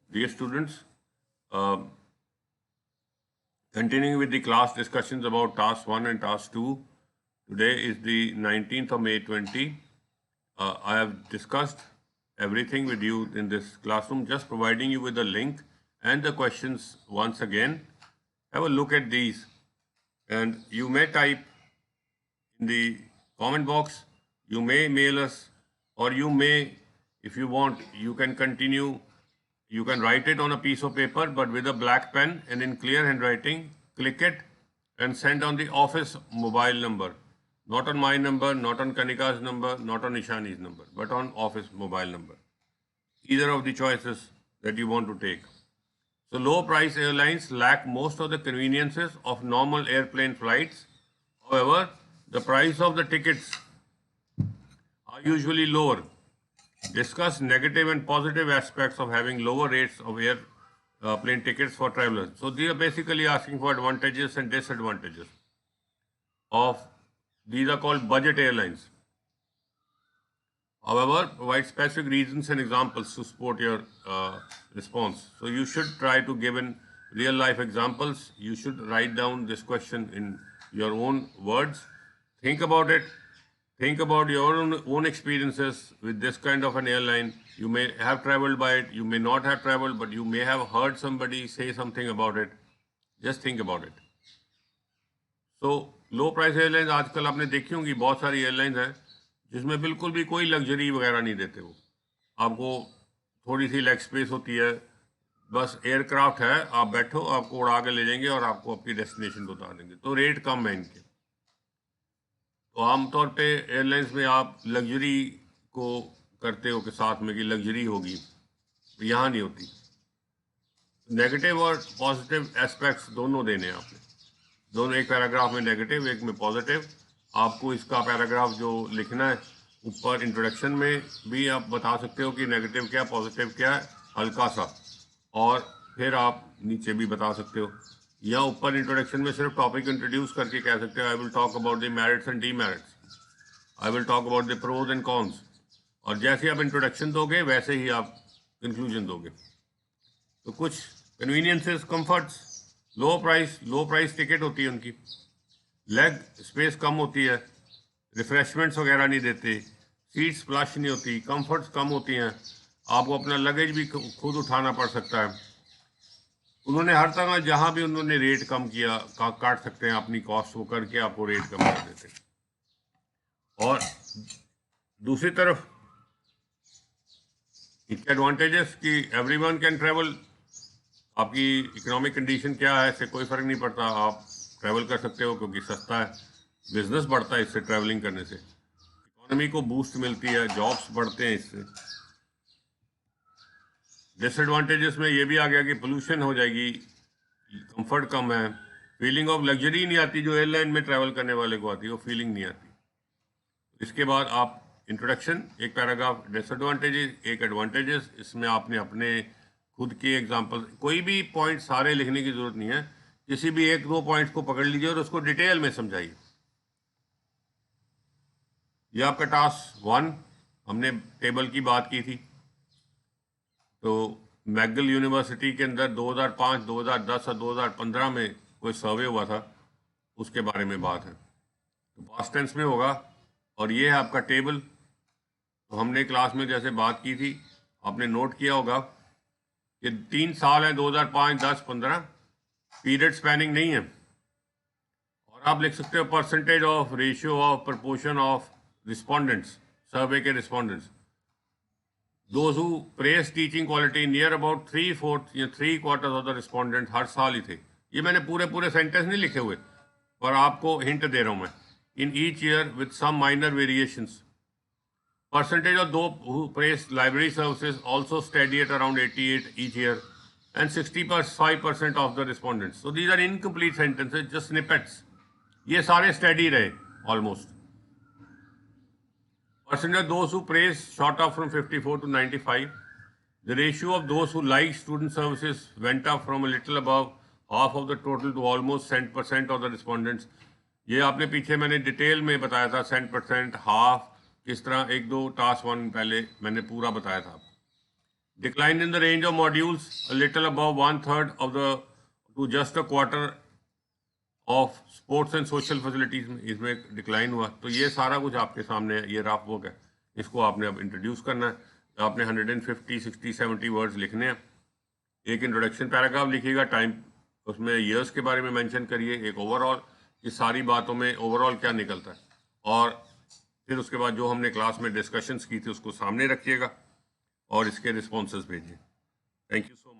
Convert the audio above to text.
Dear students, uh, continuing with the class discussions about task 1 and task 2, today is the 19th of May 20. I have discussed everything with you in this classroom, just providing you with the link and the questions once again. Have a look at these, and you may type in the comment box, you may mail us, or you may, if you want, you can continue. You can write it on a piece of paper, but with a black pen and in clear handwriting, click it and send on the office mobile number. Not on my number, not on Kanika's number, not on Ishani's number, but on office mobile number. Either of the choices that you want to take. So low price airlines lack most of the conveniences of normal airplane flights. However, the price of the tickets are usually lower. Discuss negative and positive aspects of having lower rates of plane tickets for travelers. So they are basically asking for advantages and disadvantages of these are called budget airlines. However, provide specific reasons and examples to support your response. So you should try to give in real life examples. You should write down this question in your own words. Think about it. Think about your own experiences with this kind of an airline. You may have traveled by it, you may not have traveled, but you may have heard somebody say something about it. Just think about it. So low price airlines आजकल आपने देखी होंगी, बहुत सारी airlines हैं जिसमें बिल्कुल भी कोई लग्जरी वगैरह नहीं देते। वो आपको थोड़ी सी लेग स्पेस होती है, बस एयरक्राफ्ट है, आप बैठो, आपको उड़ा के ले जाएंगे और आपको अपनी डेस्टिनेशन बता देंगे। तो रेट कम है इनके। तो आमतौर पे एयरलाइंस में आप लग्जरी को करते हो कि साथ में कि लग्जरी होगी, यहाँ नहीं होती। नेगेटिव और पॉजिटिव एस्पेक्ट्स दोनों देने हैं आपने, दोनों, एक पैराग्राफ में नेगेटिव, एक में पॉजिटिव। आपको इसका पैराग्राफ जो लिखना है ऊपर इंट्रोडक्शन में भी आप बता सकते हो कि नेगेटिव क्या, पॉजिटिव क्या है, हल्का सा, और फिर आप नीचे भी बता सकते हो। या ऊपर इंट्रोडक्शन में सिर्फ टॉपिक इंट्रोड्यूस करके कह सकते हो, I will talk about the merits and demerits, I will talk about the pros and cons, और जैसे आप इंट्रोडक्शन दोगे वैसे ही आप कंक्लूजन दोगे। तो कुछ कन्वीनियंसेस, कंफर्ट्स, लो प्राइस टिकट होती है उनकी, लेग स्पेस कम होती है, रिफ्रेशमेंट्स वगैरह नहीं देते, सीट्स प्लश नहीं होती, कंफर्ट्स कम होती हैं, आपको अपना लगेज भी खुद उठाना पड़ सकता है। उन्होंने हर तरह जहां भी उन्होंने रेट कम किया, काट सकते हैं अपनी कॉस्ट को करके आपको रेट कम कर देते हैं। और दूसरी तरफ इसके एडवांटेजेस कि एवरीवन कैन ट्रैवल, आपकी इकोनॉमिक कंडीशन क्या है इससे कोई फ़र्क नहीं पड़ता, आप ट्रैवल कर सकते हो क्योंकि सस्ता है, बिजनेस बढ़ता है इससे, ट्रैवलिंग करने से इकोनॉमी को बूस्ट मिलती है, जॉब्स बढ़ते हैं इससे। डिसएडवांटेजेस में ये भी आ गया कि पोल्यूशन हो जाएगी, कंफर्ट कम है, फीलिंग ऑफ लग्जरी नहीं आती जो एयरलाइन में ट्रैवल करने वाले को आती है, वो फीलिंग नहीं आती। इसके बाद आप इंट्रोडक्शन, एक पैराग्राफ डिसएडवांटेजेस, एक एडवांटेजेस, इसमें आपने अपने खुद के एग्जांपल, कोई भी पॉइंट सारे लिखने की जरूरत नहीं है, किसी भी एक दो पॉइंट्स को पकड़ लीजिए और उसको डिटेल में समझाइए। ये आपका टास्क 1, हमने टेबल की बात की थी। तो मैकगिल यूनिवर्सिटी के अंदर 2005, 2010 और 2015 में कोई सर्वे हुआ था, उसके बारे में बात है। तो पास्ट टेंस में होगा, और ये है आपका टेबल। तो हमने क्लास में जैसे बात की थी, आपने नोट किया होगा कि 3 साल है, 2005, 10, 15, पीरियड स्पैनिंग नहीं है। और आप लिख सकते हो percentage of, ratio of, proportion of respondents, survey के respondents, those who praise teaching quality, near about 3/4 या 3/4 ऑफ द रिस्पोंडेंट हर साल ही थे। ये मैंने पूरे सेंटेंस नहीं लिखे हुए, पर आपको हिंट दे रहा हूं मैं। In each year with some minor variations, percentage of those who praise library services also steady at around 88 each year, and 65% of the respondents. So these are incomplete sentences, just snippets. ये सारे steady रहे almost. Percentage of those who praise shot up from 54 to 95. The ratio of those who like student services went up from a little above half of the total to almost 100% of the respondents. ये आपने पीछे मैंने detail में बताया था, 100%, half, किस तरह, एक दो टास्क 1 पहले मैंने पूरा बताया था। Decline in the range of modules, a little above 1/3 of the to just a quarter of sports and social facilities में इसमें डिक्लाइन हुआ। तो ये सारा कुछ आपके सामने ये रफ बुक है, इसको आपने अब इंट्रोड्यूस करना है। आपने 150, 60, 70 वर्ड्स लिखने हैं। एक इंट्रोडक्शन पैराग्राफ लिखिएगा, टाइम उसमें ईयर्स के बारे में मेंशन करिए, एक ओवरऑल कि सारी बातों में ओवरऑल क्या निकलता है, और फिर उसके बाद जो हमने क्लास में डिस्कशंस की थी उसको सामने रखिएगा और इसके रिस्पॉन्सेस भेजिए। Thank you so much.